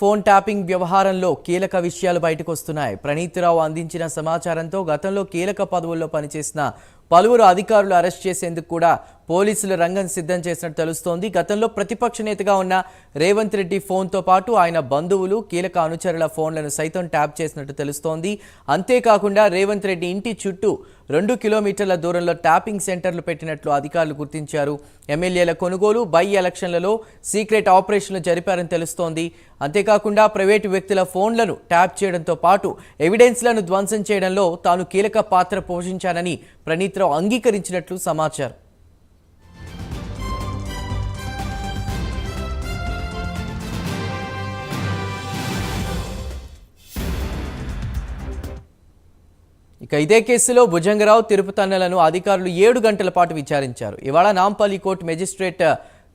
Phone tapping వ్యవహారంలో కీలక విషయాలు బయటకు వస్తున్నాయి. ప్రణీత్ రావు అందించిన సమాచారంతో గతంలో కీలక పదవుల్లో పనిచేసిన పలువురు అధికారులు అరెస్ట్ చేసేందుకు కూడా పోలీసులు రంగం సిద్ధం చేసినట్టు తెలుస్తోంది. గతంలో ప్రతిపక్ష నేతగా ఉన్న రేవంత్ రెడ్డి ఫోన్తో పాటు ఆయన బంధువులు కీలక అనుచరుల ఫోన్లను సైతం ట్యాప్ చేసినట్టు తెలుస్తోంది. అంతేకాకుండా రేవంత్ రెడ్డి ఇంటి చుట్టూ 2 కిలోమీటర్ల దూరంలో ట్యాపింగ్ సెంటర్లు పెట్టినట్లు అధికారులు గుర్తించారు. ఎమ్మెల్యేల కొనుగోలు, బై ఎలక్షన్లలో సీక్రెట్ ఆపరేషన్లు జరిపారని తెలుస్తోంది. అంతేకాకుండా ప్రైవేటు వ్యక్తుల ఫోన్లను ట్యాప్ చేయడంతో పాటు ఎవిడెన్స్లను ధ్వంసం చేయడంలో తాను కీలక పాత్ర పోషించానని ప్రణీత్ రావు అంగీకరించినట్లు సమాచారం. ఇక ఇదే కేసులో భుజంగరావు, తిరుపతన్నలను అధికారులు 7 గంటల పాటు విచారించారు. ఇవాళ నాంపల్లి కోర్టు మెజిస్ట్రేట్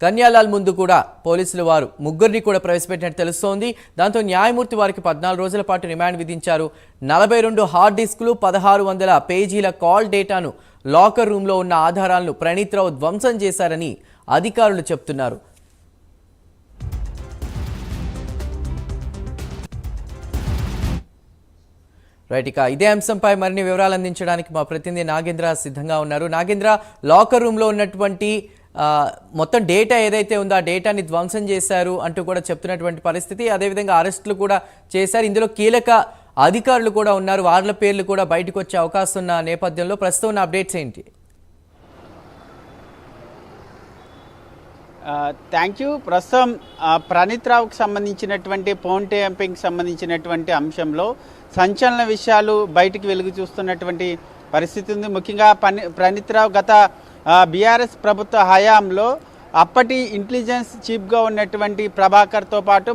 కన్యాలాల్ ముందు కూడా పోలీసులు వారు ముగ్గురిని కూడా ప్రవేశపెట్టినట్టు తెలుస్తోంది. దాంతో న్యాయమూర్తి వారికి 14 రోజుల పాటు రిమాండ్ విధించారు. 42 హార్డ్ డిస్కులు, 1600 పేజీల కాల్ డేటాను, లాకర్ రూమ్లో ఉన్న ఆధారాలను ప్రణీత్ రావు ధ్వంసం చేశారని అధికారులు చెప్తున్నారు. రైట్, ఇక ఇదే అంశంపై మరిన్ని వివరాలు అందించడానికి మా ప్రతినిధి నాగేంద్ర సిద్ధంగా ఉన్నారు. నాగేంద్ర, లాకర్ రూమ్లో ఉన్నటువంటి మొత్తం డేటా ఏదైతే ఉందో ఆ డేటాని ధ్వంసం చేశారు అంటూ కూడా చెప్తున్నటువంటి పరిస్థితి, అదేవిధంగా అరెస్టులు కూడా చేశారు. ఇందులో కీలక అధికారులు కూడా ఉన్నారు, వాళ్ళ పేర్లు కూడా బయటకు వచ్చే అవకాశం ఉన్న నేపథ్యంలో ప్రస్తుతం ఉన్న అప్డేట్స్ ఏంటి? Thank you. ప్రస్తుతం ప్రణీత్ రావుకి సంబంధించినటువంటి ఫోన్ ట్యాపింగ్కి సంబంధించినటువంటి అంశంలో సంచలన విషయాలు బయటికి వెలుగు చూస్తున్నటువంటి పరిస్థితి ఉంది. ముఖ్యంగా ప్రణీత్ రావు గత బీఆర్ఎస్ ప్రభుత్వ హయాంలో అప్పటి ఇంటెలిజెన్స్ చీఫ్గా ఉన్నటువంటి ప్రభాకర్తో పాటు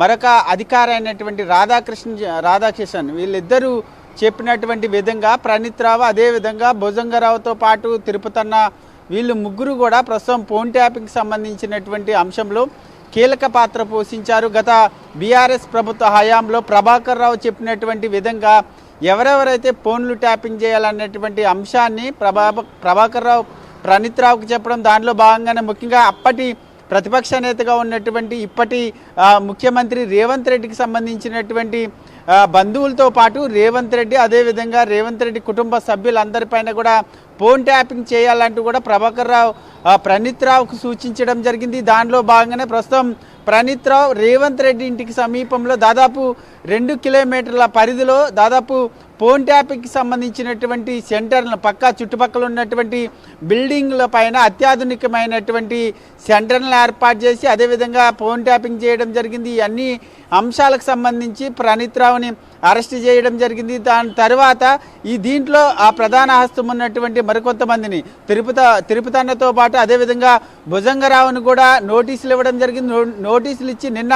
మరొక అధికారి అయినటువంటి రాధాకృష్ణన్ వీళ్ళిద్దరూ చెప్పినటువంటి విధంగా ప్రణీత్ రావు, అదేవిధంగా భుజంగరావుతో పాటు తిరుపతన్న, వీళ్ళు ముగ్గురు కూడా ప్రస్తుతం ఫోన్ ట్యాపింగ్కి సంబంధించినటువంటి అంశంలో కీలక పాత్ర పోషించారు. గత బీఆర్ఎస్ ప్రభుత్వ హయాంలో ప్రభాకర్ రావు చెప్పినటువంటి విధంగా ఎవరెవరైతే ఫోన్లు ట్యాపింగ్ చేయాలన్నటువంటి అంశాన్ని ప్రభాకర్ రావు ప్రణీత్ రావుకి చెప్పడం, దానిలో భాగంగానే ముఖ్యంగా అప్పటి ప్రతిపక్ష నేతగా ఉన్నటువంటి ఇప్పటి ముఖ్యమంత్రి రేవంత్ రెడ్డికి సంబంధించినటువంటి బంధువులతో పాటు రేవంత్ రెడ్డి, అదేవిధంగా రేవంత్ రెడ్డి కుటుంబ సభ్యులందరిపైన కూడా ఫోన్ ట్యాపింగ్ చేయాలంటూ కూడా ప్రభాకర్ రావు ప్రణీత్ రావుకు సూచించడం జరిగింది. దానిలో భాగంగానే ప్రస్తుతం ప్రణీత్ రావు రేవంత్ రెడ్డి ఇంటికి సమీపంలో దాదాపు 2 కిలోమీటర్ల పరిధిలో దాదాపు ఫోన్ ట్యాపింగ్కి సంబంధించినటువంటి సెంటర్లను చుట్టుపక్కల ఉన్నటువంటి బిల్డింగ్ల పైన అత్యాధునికమైనటువంటి సెంటర్లను ఏర్పాటు చేసి అదేవిధంగా ఫోన్ ట్యాపింగ్ చేయడం జరిగింది. ఈ అన్ని అంశాలకు సంబంధించి ప్రణీత్ రావుని అరెస్ట్ చేయడం జరిగింది. దాని తర్వాత దీంట్లో ఆ ప్రధాన హస్తం ఉన్నటువంటి మరికొంతమందిని తిరుపతన్నతో పాటు అదేవిధంగా భుజంగరావును కూడా నోటీసులు ఇవ్వడం జరిగింది. నోటీసులు ఇచ్చి నిన్న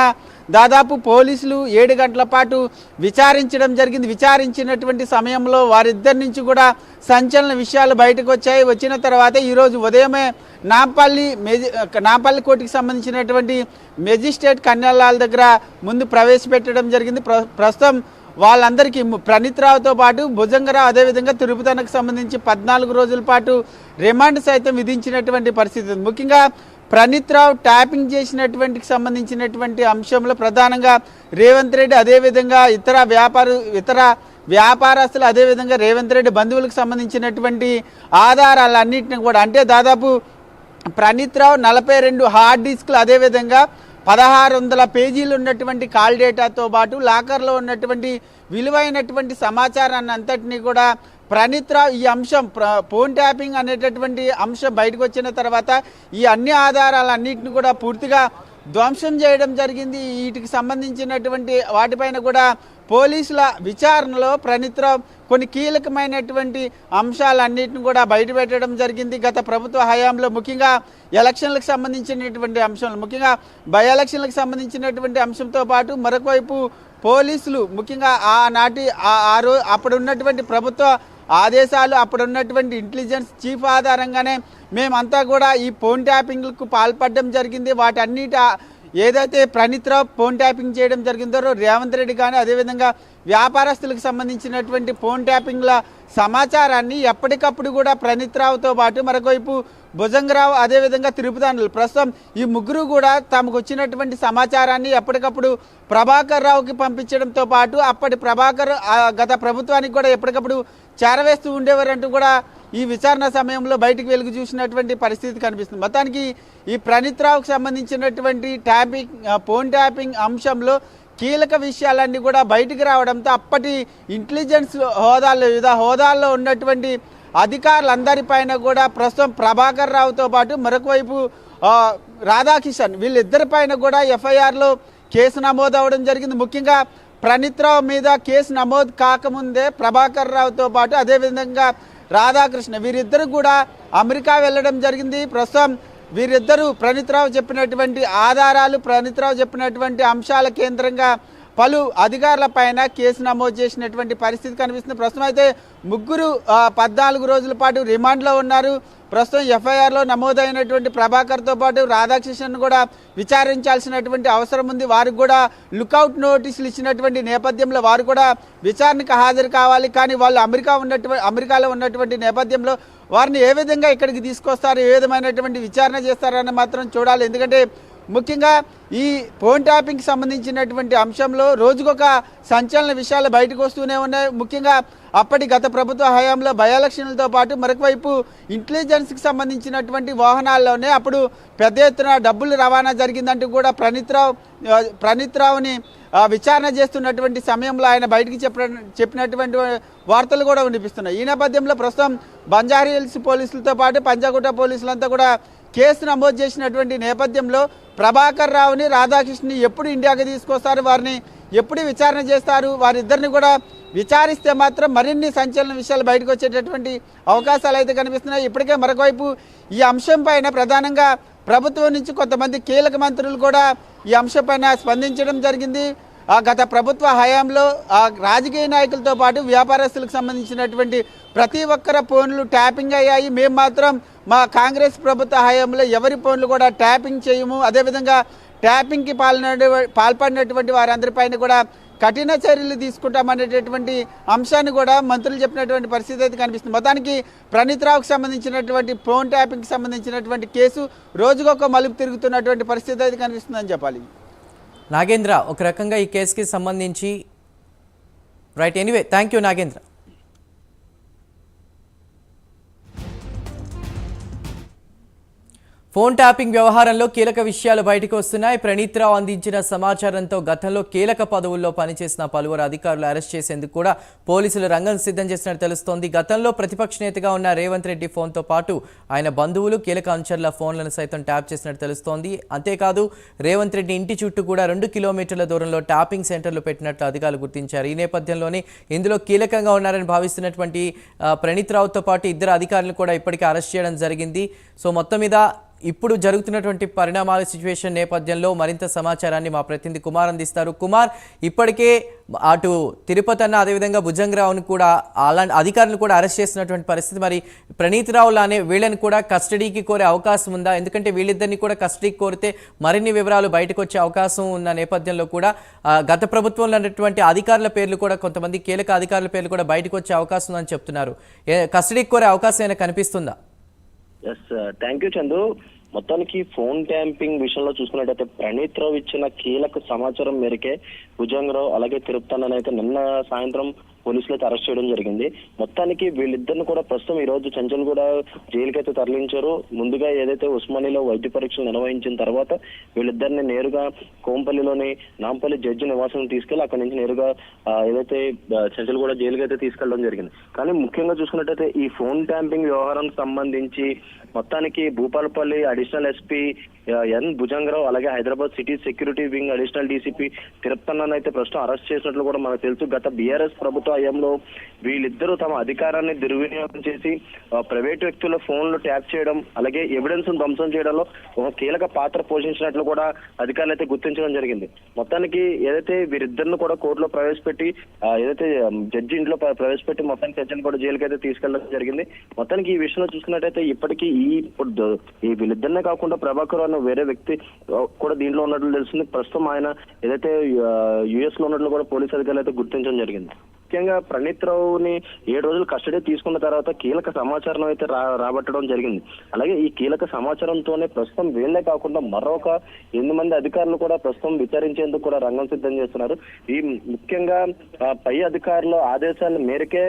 దాదాపు పోలీసులు 7 గంటల పాటు విచారించడం జరిగింది. విచారించినటువంటి సమయంలో వారిద్దరి నుంచి కూడా సంచలన విషయాలు బయటకు వచ్చాయి. వచ్చిన తర్వాత ఈరోజు ఉదయమే నాంపల్లి కోర్టుకి సంబంధించినటువంటి మెజిస్ట్రేట్ కన్యాలాల్ దగ్గర ముందు ప్రవేశపెట్టడం జరిగింది. ప్రస్తుతం వాళ్ళందరికీ ప్రణీత్ రావుతో పాటు భుజంగరావు, అదేవిధంగా తిరుపతన్నకు సంబంధించి 14 రోజుల పాటు రిమాండ్ సైతం విధించినటువంటి పరిస్థితి. ముఖ్యంగా ప్రణీత్ రావు ట్యాపింగ్ చేసినటువంటికి సంబంధించినటువంటి అంశంలో ప్రధానంగా రేవంత్ రెడ్డి, అదేవిధంగా ఇతర వ్యాపారస్తులు, అదేవిధంగా రేవంత్ రెడ్డి బంధువులకు సంబంధించినటువంటి ఆధారాలన్నింటినీ కూడా, అంటే దాదాపు ప్రణీత్ రావు 42 హార్డ్ డిస్క్లు, అదేవిధంగా 1600 పేజీలు ఉన్నటువంటి కాల్ డేటాతో పాటు లాకర్లో ఉన్నటువంటి విలువైనటువంటి సమాచారాన్ని అంతటినీ కూడా ప్రణీత్ రావు ఈ అంశం ఫోన్ ట్యాపింగ్ అనేటటువంటి అంశం బయటకు వచ్చిన తర్వాత ఈ అన్ని ఆధారాలన్నింటినీ కూడా పూర్తిగా ధ్వంసం చేయడం జరిగింది. వీటికి సంబంధించినటువంటి వాటిపైన కూడా పోలీసుల విచారణలో ప్రణీత్ రావు కొన్ని కీలకమైనటువంటి అంశాలన్నింటిని కూడా బయటపెట్టడం జరిగింది. గత ప్రభుత్వ హయాంలో ముఖ్యంగా ఎలక్షన్లకు సంబంధించినటువంటి అంశాలు, ముఖ్యంగా బై ఎలక్షన్లకు సంబంధించినటువంటి అంశంతో పాటు మరొక వైపు పోలీసులు ముఖ్యంగా అప్పుడు ఉన్నటువంటి ప్రభుత్వ ఆదేశాలు, అప్పుడున్నటువంటి ఇంటెలిజెన్స్ చీఫ్ ఆధారంగానే మేమంతా కూడా ఈ ఫోన్ ట్యాపింగ్లకు పాల్పడడం జరిగింది. ఏదైతే ప్రణీత్ రావు ఫోన్ ట్యాపింగ్ చేయడం జరిగిందో రేవంత్ రెడ్డి కానీ, అదేవిధంగా వ్యాపారస్తులకు సంబంధించినటువంటి ఫోన్ ట్యాపింగ్ల సమాచారాన్ని ఎప్పటికప్పుడు కూడా ప్రణీత్ రావుతో పాటు మరొకవైపు భుజంగరావు అదేవిధంగా తిరుపతి ప్రస్తుతం ఈ ముగ్గురు కూడా తమకు వచ్చినటువంటి సమాచారాన్ని ఎప్పటికప్పుడు ప్రభాకర్ రావుకి పంపించడంతో పాటు అప్పటి ప్రభాకర్ గత ప్రభుత్వానికి కూడా ఎప్పటికప్పుడు చేరవేస్తూ ఉండేవారంటూ కూడా ఈ విచారణ సమయంలో బయటికి వెలుగు చూసినటువంటి పరిస్థితి కనిపిస్తుంది. మొత్తానికి ఈ ప్రణీత్ రావుకు సంబంధించినటువంటి ఫోన్ ట్యాపింగ్ అంశంలో కీలక విషయాలన్నీ కూడా బయటికి రావడంతో అప్పటి ఇంటెలిజెన్స్ హోదాల్లో వివిధ హోదాల్లో ఉన్నటువంటి అధికారులందరిపైన కూడా ప్రస్తుతం ప్రభాకర్ రావుతో పాటు మరొక వైపు రాధాకిషన్ వీళ్ళిద్దరిపైన కూడా ఎఫ్ఐఆర్లో కేసు నమోదు అవ్వడం జరిగింది. ముఖ్యంగా ప్రణీత్ రావు మీద కేసు నమోదు కాకముందే ప్రభాకర్ రావుతో పాటు అదేవిధంగా రాధాకృష్ణ వీరిద్దరు కూడా అమెరికా వెళ్ళడం జరిగింది. ప్రస్తుతం వీరిద్దరూ ప్రణీత్ రావు చెప్పినటువంటి ఆధారాలు ప్రణీత్ రావు చెప్పినటువంటి అంశాల కేంద్రంగా పలు అధికారుల పైన కేసు నమోదు చేసినటువంటి పరిస్థితి కనిపిస్తుంది. ప్రస్తుతం అయితే ముగ్గురు 14 రోజుల పాటు రిమాండ్లో ఉన్నారు. ప్రస్తుతం ఎఫ్ఐఆర్లో నమోదైనటువంటి ప్రభాకర్తో పాటు రాధాకృష్ణన్ కూడా విచారించాల్సినటువంటి అవసరం ఉంది. వారికి కూడా లుకౌట్ నోటీసులు ఇచ్చినటువంటి నేపథ్యంలో వారు కూడా విచారణకు హాజరు కావాలి. కానీ వాళ్ళు అమెరికాలో ఉన్నటువంటి నేపథ్యంలో వారిని ఏ విధంగా ఇక్కడికి తీసుకొస్తారు, ఏ విధమైనటువంటి విచారణ చేస్తారని మాత్రం చూడాలి. ఎందుకంటే ముఖ్యంగా ఈ ఫోన్ ట్యాపింగ్కి సంబంధించినటువంటి అంశంలో రోజుకొక సంచలన విషయాలు బయటకు వస్తూనే ఉన్నాయి. ముఖ్యంగా అప్పటి గత ప్రభుత్వ హయాంలో బై ఎలక్షన్లతో పాటు మరొక వైపు ఇంటెలిజెన్స్కి సంబంధించినటువంటి వాహనాల్లోనే అప్పుడు పెద్ద ఎత్తున డబ్బులు రవాణా జరిగిందంటూ కూడా ప్రణీత్ రావుని విచారణ చేస్తున్నటువంటి సమయంలో ఆయన బయటికి చెప్పినటువంటి వార్తలు కూడా వినిపిస్తున్నాయి. ఈ నేపథ్యంలో ప్రస్తుతం బంజారాహిల్స్ పోలీసులతో పాటు పంజాగుట్ట పోలీసులంతా కూడా కేసు నమోదు చేసినటువంటి నేపథ్యంలో ప్రభాకర్ రావుని రాధాకృష్ణని ఎప్పుడు ఇండియాకి తీసుకొస్తారు, వారిని ఎప్పుడు విచారణ చేస్తారు, వారిద్దరిని కూడా విచారిస్తే మాత్రం మరిన్ని సంచలన విషయాలు బయటకు వచ్చేటటువంటి అవకాశాలు అయితే కనిపిస్తున్నాయి. ఇప్పటికే మరొకవైపు ఈ అంశం పైన ప్రధానంగా ప్రభుత్వం నుంచి కొంతమంది కీలక మంత్రులు కూడా ఈ అంశం పైన స్పందించడం జరిగింది. గత ప్రభుత్వ హయాంలో రాజకీయ నాయకులతో పాటు వ్యాపారస్తులకు సంబంధించినటువంటి ప్రతి ఒక్కరి ఫోన్లు ట్యాపింగ్ అయ్యాయి, మేము మాత్రం మా కాంగ్రెస్ ప్రభుత్వ హయాంలో ఎవరి ఫోన్లు కూడా ట్యాపింగ్ చేయము, అదేవిధంగా ట్యాపింగ్కి పాల్పడినటువంటి వారందరిపైన కూడా కఠిన చర్యలు తీసుకుంటామనేటటువంటి అంశాన్ని కూడా మంత్రులు చెప్పినటువంటి పరిస్థితి అయితే కనిపిస్తుంది. మొత్తానికి ప్రణీత్ రావుకు సంబంధించినటువంటి ఫోన్ ట్యాపింగ్కి సంబంధించినటువంటి కేసు రోజుకొక మలుపు తిరుగుతున్నటువంటి పరిస్థితి అయితే కనిపిస్తుందని చెప్పాలి. నాగేంద్ర, ఒక రకంగా ఈ కేసుకి సంబంధించి right, anyway thank you Nagendra. Phone tapping వ్యవహారంలో కీలక విషయాలు బయటకు వస్తున్నాయి. ప్రణీత్ రావు అందించిన సమాచారంతో గతంలో కీలక పదవుల్లో పనిచేసిన పలువురు అధికారులు అరెస్ట్ చేసేందుకు కూడా పోలీసులు రంగం సిద్ధం చేసినట్టు తెలుస్తోంది. గతంలో ప్రతిపక్ష నేతగా ఉన్న రేవంత్ రెడ్డి ఫోన్తో పాటు ఆయన బంధువులు కీలక అనుచరుల ఫోన్లను సైతం ట్యాప్ చేసినట్టు తెలుస్తోంది. అంతేకాదు రేవంత్ రెడ్డి ఇంటి చుట్టూ కూడా 2 కిలోమీటర్ల దూరంలో ట్యాపింగ్ సెంటర్లు పెట్టినట్లు అధికారులు గుర్తించారు. ఈ నేపథ్యంలోనే ఇందులో కీలకంగా ఉన్నారని భావిస్తున్నటువంటి ప్రణీత్ రావుతో పాటు 2 అధికారులను కూడా ఇప్పటికే అరెస్ట్ చేయడం జరిగింది. సో మొత్తం మీద ఇప్పుడు జరుగుతున్నటువంటి పరిణామాల సిచ్యువేషన్ నేపథ్యంలో మరింత సమాచారాన్ని మా ప్రతినిధి కుమార్ అందిస్తారు. కుమార్, ఇప్పటికే అటు తిరుపతి అన్న అదేవిధంగా భుజంగరావుని కూడా అలాంటి అధికారులను కూడా అరెస్ట్ చేసినటువంటి పరిస్థితి. మరి ప్రణీత్ రావులానే వీళ్ళని కూడా కస్టడీకి కోరే అవకాశం ఉందా? ఎందుకంటే వీళ్ళిద్దరిని కూడా కస్టడీకి కోరితే మరిన్ని వివరాలు బయటకు వచ్చే అవకాశం ఉన్న నేపథ్యంలో కూడా గత ప్రభుత్వంలో ఉన్నటువంటి అధికారుల పేర్లు కూడా కొంతమంది కీలక అధికారుల పేర్లు కూడా బయటకు వచ్చే అవకాశం ఉందని చెప్తున్నారు. కస్టడీకి కోరే అవకాశం ఏమైనా కనిపిస్తుందా? Yes, thank you Chandu. మొత్తానికి ఫోన్ ట్యాంపింగ్ విషయంలో చూసుకున్నట్టయితే ప్రణీత్ రావు ఇచ్చిన కీలక సమాచారం మేరకే భుజంగరావు అలాగే తిరుపతి అయితే నిన్న సాయంత్రం పోలీసులు అయితే అరెస్ట్ చేయడం జరిగింది. మొత్తానికి వీళ్ళిద్దరిని కూడా ప్రస్తుతం ఈ రోజు చంచల్ కూడా జైలుకైతే తరలించారు. ముందుగా ఏదైతే ఉస్మానియాలో వైద్య పరీక్షలు నిర్వహించిన తర్వాత వీళ్ళిద్దరిని నేరుగా కోంపల్లిలోని నాంపల్లి జడ్జి నివాసం తీసుకెళ్లి అక్కడి నుంచి నేరుగా ఏదైతే చంచల్ కూడా జైలుకైతే తీసుకెళ్లడం జరిగింది. కానీ ముఖ్యంగా చూసుకున్నట్టయితే ఈ ఫోన్ ట్యాంపింగ్ వ్యవహారానికి సంబంధించి మొత్తానికి Bhupalpalli additional SP N Bhujangarao అలాగే Hyderabad city security wing additional DCP తిరుపతన్నను అయితే ప్రస్తుతం అరెస్ట్ చేసినట్లు కూడా మనకు తెలుసు. గత బీఆర్ఎస్ ప్రభుత్వ హయాంలో వీళ్ళిద్దరూ తమ అధికారాన్ని దుర్వినియోగం చేసి ప్రైవేట్ వ్యక్తుల ఫోన్లు ట్యాప్ చేయడం అలాగే ఎవిడెన్స్ ధ్వంసం చేయడంలో ఒక కీలక పాత్ర పోషించినట్లు కూడా అధికారులు అయితే గుర్తించడం జరిగింది. మొత్తానికి ఏదైతే వీరిద్దరిని కూడా కోర్టులో ప్రవేశపెట్టి ఏదైతే జడ్జి ఇంట్లో ప్రవేశపెట్టి మొత్తానికి చర్చను కూడా జైలుకి అయితే తీసుకెళ్లడం జరిగింది. మొత్తానికి ఈ విషయంలో చూసుకున్నట్టయితే ఇప్పటికీ ఈ వీళ్ళిద్దరినే కాకుండా ప్రభాకర్ అన్న వేరే వ్యక్తి కూడా దీంట్లో ఉన్నట్లు తెలుస్తుంది. ప్రస్తుతం ఆయన ఏదైతే యుఎస్ లో ఉన్నట్లు కూడా పోలీసు అధికారులు అయితే గుర్తించడం జరిగింది. ముఖ్యంగా ప్రణీత్ రావుని 7 రోజులు కస్టడీ తీసుకున్న తర్వాత కీలక సమాచారం అయితే రాబట్టడం జరిగింది. అలాగే ఈ కీలక సమాచారంతోనే ప్రస్తుతం వీళ్ళే కాకుండా మరొక 8 మంది అధికారులు కూడా ప్రస్తుతం విచారించేందుకు కూడా రంగం సిద్ధం చేస్తున్నారు. ఈ ముఖ్యంగా పై అధికారుల ఆదేశాల మేరకే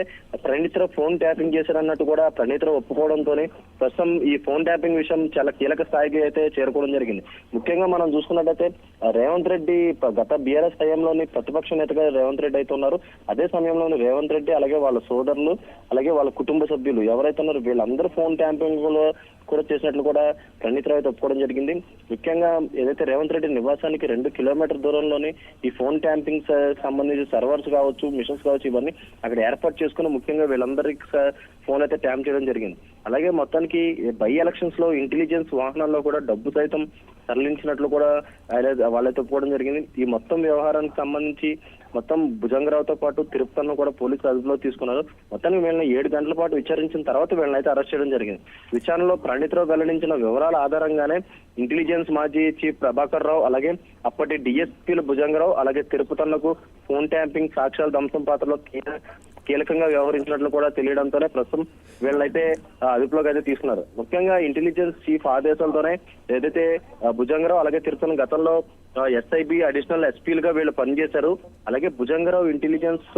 ప్రణీత్ రావు ఫోన్ ట్యాపింగ్ చేశారన్నట్టు కూడా ప్రణీత్ రావు ఒప్పుకోవడంతో ప్రస్తుతం ఈ ఫోన్ ట్యాపింగ్ విషయం చాలా కీలక స్థాయికి అయితే చేరుకోవడం జరిగింది. ముఖ్యంగా మనం చూసుకున్నట్లయితే రేవంత్ రెడ్డి గత బీఆర్ఎస్ హయాంలోని ప్రతిపక్ష నేతగా రేవంత్ రెడ్డి అయితే ఉన్నారు. అదే సమయంలోని రేవంత్ రెడ్డి అలాగే వాళ్ళ సోదరులు అలాగే వాళ్ళ కుటుంబ సభ్యులు ఎవరైతే ఉన్నారో వీళ్ళందరూ ఫోన్ ట్యాంపింగ్ లో కూడా చేసినట్లు కూడా ప్రణీత్ రావు ఒప్పుకోవడం జరిగింది. ముఖ్యంగా ఏదైతే రేవంత్ రెడ్డి నివాసానికి 2 కిలోమీటర్ దూరంలోని ఈ ఫోన్ ట్యాంపింగ్ సంబంధించి సర్వర్స్ కావచ్చు, మిషన్స్ కావచ్చు, ఇవన్నీ అక్కడ ఏర్పాటు చేసుకుని ముఖ్యంగా వీళ్ళందరికీ ఫోన్ అయితే ట్యాంప్ చేయడం జరిగింది. అలాగే మొత్తానికి బై ఎలక్షన్స్ లో ఇంటెలిజెన్స్ వాహనాల్లో కూడా డబ్బు సైతం తరలించినట్లు కూడా వాళ్ళైతే ఒప్పుకోవడం జరిగింది. ఈ మొత్తం వ్యవహారానికి సంబంధించి మొత్తం భుజంగరావుతో పాటు తిరుపతిను కూడా పోలీసులు అదుపులో తీసుకున్నారు. మొత్తానికి వీళ్ళని 7 గంటల పాటు విచారించిన తర్వాత వీళ్ళని అయితే అరెస్ట్ చేయడం జరిగింది. విచారణలో ప్రణీత్ రావు వెల్లడించిన వివరాల ఆధారంగానే ఇంటెలిజెన్స్ మాజీ చీఫ్ ప్రభాకర్ రావు అలాగే అప్పటి డిఎస్పీలు భుజంగరావు అలాగే తిరుపతికు ఫోన్ ట్యాంపింగ్ సాక్ష్యాల ధ్వంసం పాత్రలో కీలకంగా వ్యవహరించినట్లు కూడా తెలియడంతోనే ప్రస్తుతం వీళ్ళైతే అదుపులోకి అయితే తీసుకున్నారు. ముఖ్యంగా ఇంటెలిజెన్స్ చీఫ్ ఆదేశాలతోనే ఏదైతే భుజంగరావు అలాగే తిరుపతి గతంలో ఎస్ఐబి అడిషనల్ ఎస్పీలుగా వీళ్ళు పనిచేశారు. అలాగే భుజంగరావు ఇంటెలిజెన్స్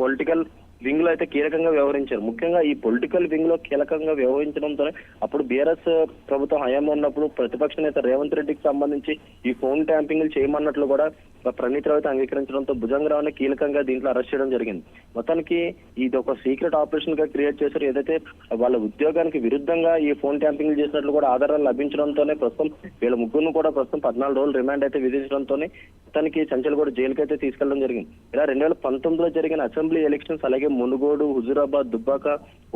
పొలిటికల్ వింగ్ లో అయితే కీలకంగా వ్యవహరించారు. ముఖ్యంగా ఈ పొలిటికల్ వింగ్ లో కీలకంగా వ్యవహరించడంతోనే అప్పుడు బీఆర్ఎస్ ప్రభుత్వం హయాంలో ఉన్నప్పుడు ప్రతిపక్ష నేత రేవంత్ రెడ్డికి సంబంధించి ఈ ఫోన్ ట్యాంపింగ్ చేయమన్నట్లు కూడా ప్రణీత్ రావు అయితే అంగీకరించడంతో భుజంగరావుని కీలకంగా దీంట్లో అరెస్ట్ చేయడం జరిగింది. మొత్తానికి ఇది ఒక సీక్రెట్ ఆపరేషన్ గా క్రియేట్ చేశారు. ఏదైతే వాళ్ళ ఉద్యోగానికి విరుద్ధంగా ఈ ఫోన్ ట్యాంపింగ్ చేసినట్లు కూడా ఆధారాలు లభించడంతోనే ప్రస్తుతం వీళ్ళ ముగ్గురును కూడా ప్రస్తుతం 14 రోజులు రిమాండ్ అయితే విధించడంతోనే మొత్తానికి చంచల్ కూడా జైలుకి అయితే తీసుకెళ్లడం జరిగింది. ఇలా 2019లో జరిగిన అసెంబ్లీ ఎలక్షన్స్ అలాగే మునుగోడు, హుజూరాబాద్, దుబ్బాక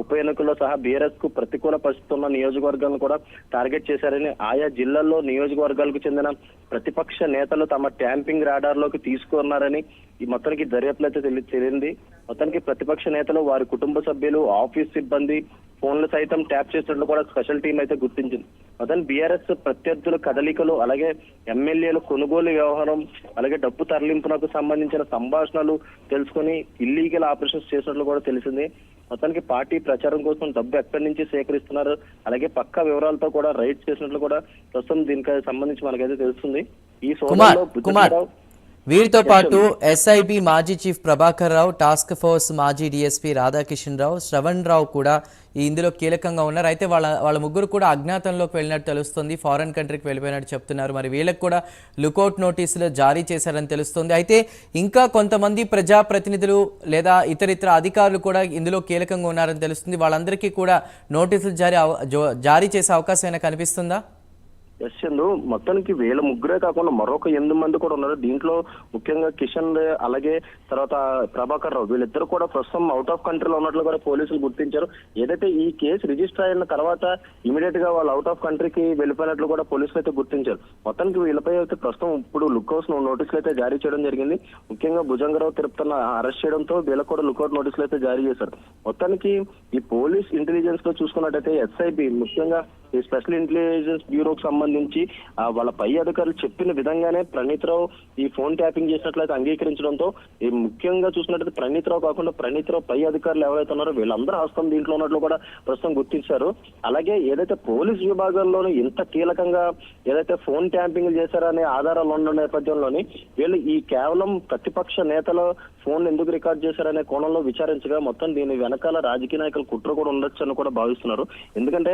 ఉప ఎన్నికల్లో సహా బీఆర్ఎస్ కు ప్రతికూల పరిస్థితి ఉన్న నియోజకవర్గాలను కూడా టార్గెట్ చేశారని ఆయా జిల్లాల్లో నియోజకవర్గాలకు చెందిన ప్రతిపక్ష నేతలు తమ ట్యాంపింగ్ రాడార్ లోకి తీసుకున్నారని ఈ మొత్తానికి దర్యాప్తులు అయితే తెలియంది. మొత్తానికి ప్రతిపక్ష నేతలు వారి కుటుంబ సభ్యులు ఆఫీస్ సిబ్బంది ఫోన్లు సైతం ట్యాప్ చేసినట్లు కూడా స్పెషల్ టీం అయితే గుర్తించింది. మొత్తం బీఆర్ఎస్ ప్రత్యర్థుల కదలికలు అలాగే ఎమ్మెల్యేలు కొనుగోలు వ్యవహారం అలాగే డబ్బు తరలింపునకు సంబంధించిన సంభాషణలు తెలుసుకుని ఇల్లీగల్ ఆపరేషన్స్ చేసినట్లు కూడా తెలిసింది. మొత్తానికి పార్టీ ప్రచారం కోసం డబ్బు ఎక్కడి నుంచి సేకరిస్తున్నారు అలాగే పక్కా వివరాలతో కూడా రైడ్ చేసినట్లు కూడా ప్రస్తుతం దీనికి సంబంధించి మనకైతే తెలుస్తుంది. ఈ సోదరులో వీరితో పాటు ఎస్ఐబి మాజీ chief Prabhakar Rao, task force మాజీ డిఎస్పీ రాధాకిషన్ రావు, శ్రవణ్ రావు కూడా ఇందులో కీలకంగా ఉన్నారు. అయితే వాళ్ళ ముగ్గురు కూడా అజ్ఞాతంలోకి వెళ్ళినట్టు తెలుస్తుంది, ఫారెన్ కంట్రీకి వెళ్ళిపోయినట్టు చెప్తున్నారు. మరి వీళ్ళకి కూడా లుకౌట్ నోటీసులు జారీ చేశారని తెలుస్తుంది. అయితే ఇంకా కొంతమంది ప్రజాప్రతినిధులు లేదా ఇతరితర అధికారులు కూడా ఇందులో కీలకంగా ఉన్నారని తెలుస్తుంది. వాళ్ళందరికీ కూడా నోటీసులు జారీ చేసే అవకాశం ఏమైనా కనిపిస్తుందా? ఎస్ చందు, మొత్తానికి వీళ్ళ ముగ్గురే కాకుండా మరొక 8 మంది కూడా ఉన్నారు. దీంట్లో ముఖ్యంగా కిషన్ అలాగే తర్వాత ప్రభాకర్ రావు వీళ్ళిద్దరు కూడా ప్రస్తుతం అవుట్ ఆఫ్ కంట్రీలో ఉన్నట్లు కూడా పోలీసులు గుర్తించారు. ఏదైతే ఈ కేసు రిజిస్టర్ అయిన తర్వాత ఇమీడియట్ గా వాళ్ళు అవుట్ ఆఫ్ కంట్రీకి వెళ్ళిపోయినట్లు కూడా పోలీసులు అయితే గుర్తించారు. మొత్తానికి వీళ్ళపై అయితే ప్రస్తుతం ఇప్పుడు లుక్అవుట్స్ నోటీసులు అయితే జారీ చేయడం జరిగింది. ముఖ్యంగా భుజంగరావు తిరుపతిని అరెస్ట్ చేయడంతో వీళ్ళకు కూడా లుక్అవుట్ నోటీసులు అయితే జారీ చేశారు. మొత్తానికి ఈ పోలీస్ ఇంటెలిజెన్స్ లో చూసుకున్నట్టయితే ఎస్ఐబి ముఖ్యంగా ఈ స్పెషల్ ఇంటెలిజెన్స్ బ్యూరోకి సంబంధించి వాళ్ళ పై అధికారులు చెప్పిన విధంగానే ప్రణీత్ రావు ఈ ఫోన్ ట్యాపింగ్ చేసినట్లయితే అంగీకరించడంతో ఈ ముఖ్యంగా చూసినట్లయితే ప్రణీత్ రావు కాకుండా ప్రణీత్ రావు పై అధికారులు ఎవరైతే ఉన్నారో వీళ్ళందరూ హస్తం దీంట్లో ఉన్నట్లు కూడా ప్రస్తుతం గుర్తించారు. అలాగే ఏదైతే పోలీస్ విభాగంలోనే ఇంత కీలకంగా ఏదైతే ఫోన్ ట్యాంపింగ్ చేశారనే ఆధారాలు ఉన్న నేపథ్యంలోని వీళ్ళు ఈ కేవలం ప్రతిపక్ష నేతల ఫోన్ ఎందుకు రికార్డ్ చేశారనే కోణంలో విచారించగా మొత్తం దీని వెనకాల రాజకీయ నాయకులు కుట్ర కూడా ఉండొచ్చు అని కూడా భావిస్తున్నారు. ఎందుకంటే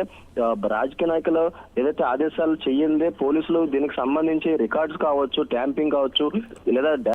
రాజకీయ నాయకులు ఏదైతే ఆదేశాలు చెయ్యిందే పోలీసులు దీనికి సంబంధించి రికార్డ్స్ కావచ్చు, ట్యాంపింగ్ కావచ్చు లేదా